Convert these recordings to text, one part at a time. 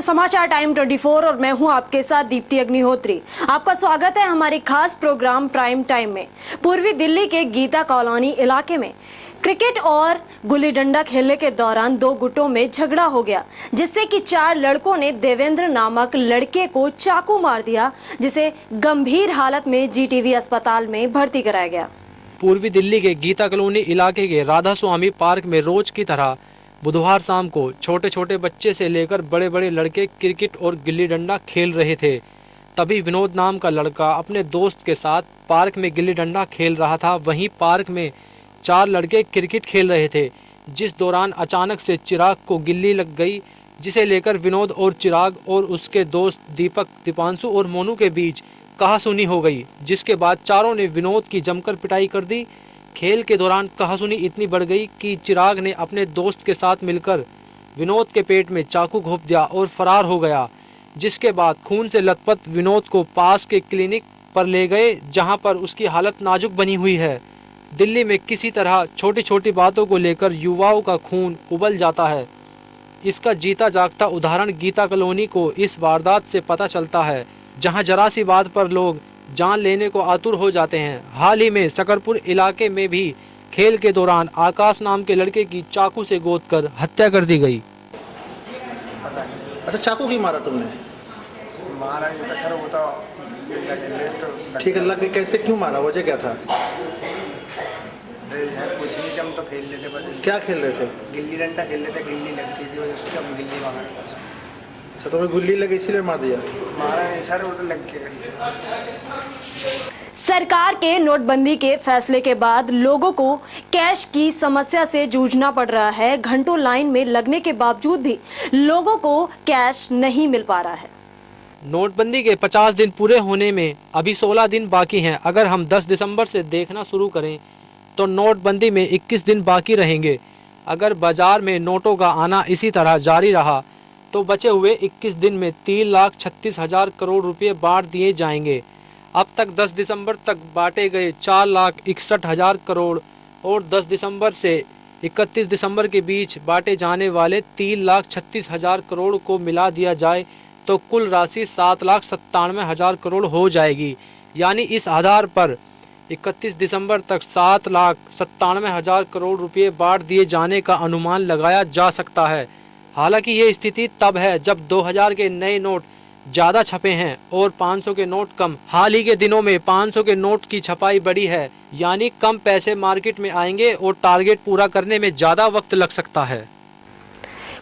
समाचार टाइम 24 और मैं हूं आपके साथ दीप्ति अग्निहोत्री। आपका स्वागत है हमारे खास प्रोग्राम प्राइम टाइम में। पूर्वी दिल्ली के गीता कॉलोनी इलाके में क्रिकेट और गुल्ली डंडा खेलने के दौरान दो गुटों में झगड़ा हो गया, जिससे कि 4 लड़कों ने देवेंद्र नामक लड़के को चाकू मार दिया, जिसे गंभीर हालत में जीटीवी अस्पताल में भर्ती कराया गया। पूर्वी दिल्ली के गीता कॉलोनी इलाके के राधा स्वामी पार्क में रोज की तरह बुधवार शाम को छोटे छोटे बच्चे से लेकर बड़े बड़े लड़के क्रिकेट और गिल्ली डंडा खेल रहे थे। तभी विनोद नाम का लड़का अपने दोस्त के साथ पार्क में गिल्ली डंडा खेल रहा था। वहीं पार्क में 4 लड़के क्रिकेट खेल रहे थे, जिस दौरान अचानक से चिराग को गिल्ली लग गई, जिसे लेकर विनोद और चिराग और उसके दोस्त दीपक, दीपांशु और मोनू के बीच कहासुनी हो गई, जिसके बाद चारों ने विनोद की जमकर पिटाई कर दी। खेल के दौरान कहासुनी इतनी बढ़ गई कि चिराग ने अपने दोस्त के साथ मिलकर विनोद के पेट में चाकू घोंप दिया और फरार हो गया, जिसके बाद खून से लथपथ विनोद को पास के क्लिनिक पर ले गए, जहां पर उसकी हालत नाजुक बनी हुई है। दिल्ली में किसी तरह छोटी छोटी बातों को लेकर युवाओं का खून उबल जाता है। इसका जीता जागता उदाहरण गीता कॉलोनी को इस वारदात से पता चलता है, जहां जरा सी बात पर लोग जान लेने को आतुर हो जाते हैं। हाल ही में सकरपुर इलाके में भी खेल के दौरान आकाश नाम के लड़के की चाकू से गोदकर हत्या कर दी गई। अच्छा, चाकू क्यों मारा तुमने? मारा नहीं था सर, वो तो ठीक है, लग के कैसे, क्यों मारा, वजह क्या था? सर कुछ नहीं, हम तो खेल लेते पर क्या खेल रहे थे? गिल्ली डंडा खेल लेते, गिल्ली लगती थी और उससे हम गिल्ली मारा। अच्छा, तुम्हें गुल्ली लगी इसीलिए मार दिया? मारा नहीं सर, वो तो लग के। सरकार के नोटबंदी के फैसले के बाद लोगों को कैश की समस्या से जूझना पड़ रहा है। घंटों लाइन में लगने के बावजूद भी लोगों को कैश नहीं मिल पा रहा है। नोटबंदी के 50 दिन पूरे होने में अभी 16 दिन बाकी हैं। अगर हम 10 दिसंबर से देखना शुरू करें तो नोटबंदी में 21 दिन बाकी रहेंगे। अगर बाजार में नोटों का आना इसी तरह जारी रहा तो बचे हुए 21 दिन में 3,36,000 करोड़ रुपए बांट दिए जाएंगे। अब तक 10 दिसंबर तक बांटे गए 4,61,000 करोड़ और 10 दिसंबर से 31 दिसंबर के बीच बांटे जाने वाले 3,36,000 करोड़ को मिला दिया जाए तो कुल राशि 7,97,000 करोड़ हो जाएगी। यानी इस आधार पर 31 दिसंबर तक 7,97,000 करोड़ रुपए बांट दिए जाने का अनुमान लगाया जा सकता है। हालांकि ये स्थिति तब है जब 2000 के नए नोट ज़्यादा छपे हैं और 500 के नोट कम। हाल ही के दिनों में 500 के नोट की छपाई बढ़ी है, यानी कम पैसे मार्केट में आएंगे और टारगेट पूरा करने में ज़्यादा वक्त लग सकता है।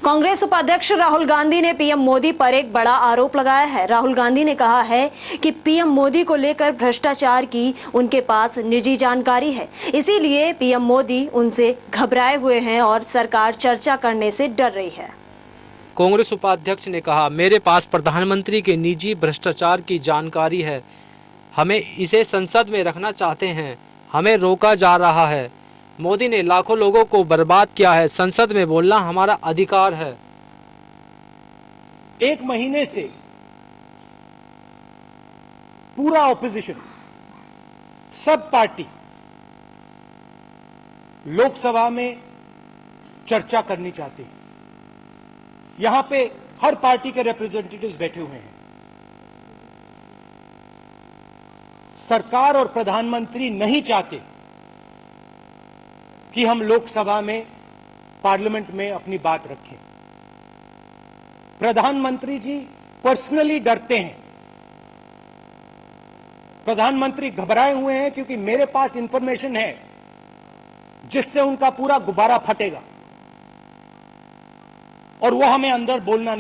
कांग्रेस उपाध्यक्ष राहुल गांधी ने पीएम मोदी पर एक बड़ा आरोप लगाया है। राहुल गांधी ने कहा है कि पीएम मोदी को लेकर भ्रष्टाचार की उनके पास निजी जानकारी है, इसीलिए पीएम मोदी उनसे घबराए हुए हैं और सरकार चर्चा करने से डर रही है। कांग्रेस उपाध्यक्ष ने कहा, मेरे पास प्रधानमंत्री के निजी भ्रष्टाचार की जानकारी है, हमें इसे संसद में रखना चाहते हैं, हमें रोका जा रहा है। मोदी ने लाखों लोगों को बर्बाद किया है, संसद में बोलना हमारा अधिकार है। 1 महीने से पूरा ऑपोजिशन, सब पार्टी लोकसभा में चर्चा करनी चाहती है। यहां पे हर पार्टी के रिप्रेजेंटेटिव्स बैठे हुए हैं। सरकार और प्रधानमंत्री नहीं चाहते कि हम लोकसभा में, पार्लियामेंट में अपनी बात रखें। प्रधानमंत्री जी पर्सनली डरते हैं। प्रधानमंत्री घबराए हुए हैं क्योंकि मेरे पास इंफॉर्मेशन है जिससे उनका पूरा गुब्बारा फटेगा और वो हमें अंदर बोलने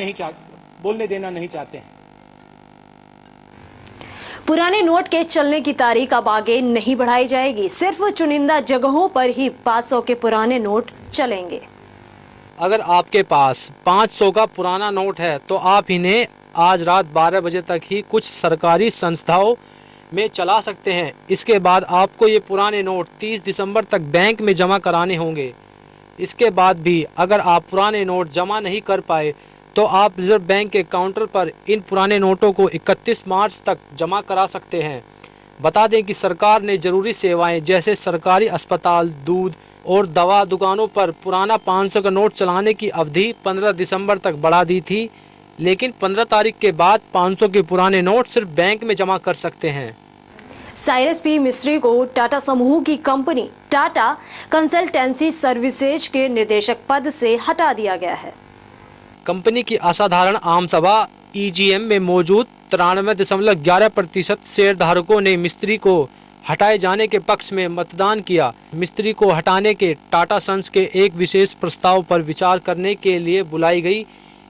देना नहीं चाहते हैं। पुराने नोट के चलने की तारीख अब आगे नहीं बढ़ाई जाएगी, सिर्फ चुनिंदा जगहों पर ही 500 के पुराने नोट चलेंगे। अगर आपके पास 500 का पुराना नोट है तो आप इन्हें आज रात 12 बजे तक ही कुछ सरकारी संस्थाओं में चला सकते हैं। इसके बाद आपको ये पुराने नोट 30 दिसंबर तक बैंक में जमा कराने होंगे। इसके बाद भी अगर आप पुराने नोट जमा नहीं कर पाए तो आप रिजर्व बैंक के काउंटर पर इन पुराने नोटों को 31 मार्च तक जमा करा सकते हैं। बता दें कि सरकार ने जरूरी सेवाएं जैसे सरकारी अस्पताल, दूध और दवा दुकानों पर पुराना 500 का नोट चलाने की अवधि 15 दिसंबर तक बढ़ा दी थी। लेकिन 15 तारीख के बाद 500 के पुराने नोट सिर्फ बैंक में जमा कर सकते हैं। साइरस पी मिस्त्री को टाटा समूह की कंपनी टाटा कंसल्टेंसी सर्विसेज के निदेशक पद से हटा दिया गया है। कंपनी की असाधारण आम सभा EGM में मौजूद 93.11% शेयर धारकों ने मिस्त्री को हटाए जाने के पक्ष में मतदान किया। मिस्त्री को हटाने के टाटा सन्स के एक विशेष प्रस्ताव पर विचार करने के लिए बुलाई गई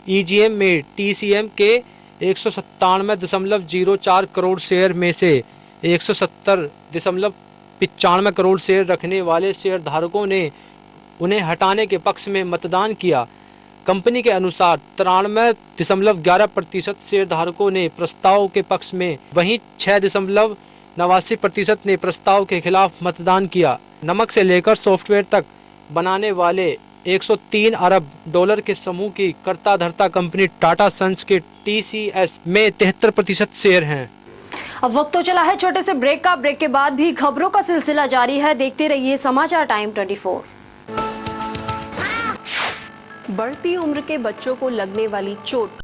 EGM में TCM के 197.04 करोड़ शेयर में से 170.95 करोड़ शेयर रखने वाले शेयर धारकों ने उन्हें हटाने के पक्ष में मतदान किया। कंपनी के अनुसार 93.11% शेयर धारकों ने प्रस्ताव के पक्ष में, वहीं 6.89% ने प्रस्ताव के खिलाफ मतदान किया। नमक से लेकर सॉफ्टवेयर तक बनाने वाले 103 अरब डॉलर के समूह की कर्ता धर्ता कंपनी टाटा सन्स के TCS में 73% शेयर हैं। अब वक्त तो चला है छोटे से ब्रेक का। ब्रेक के बाद भी खबरों का सिलसिला जारी है। देखते रहिए समाचार टाइम 24। बढ़ती उम्र के बच्चों को लगने वाली चोट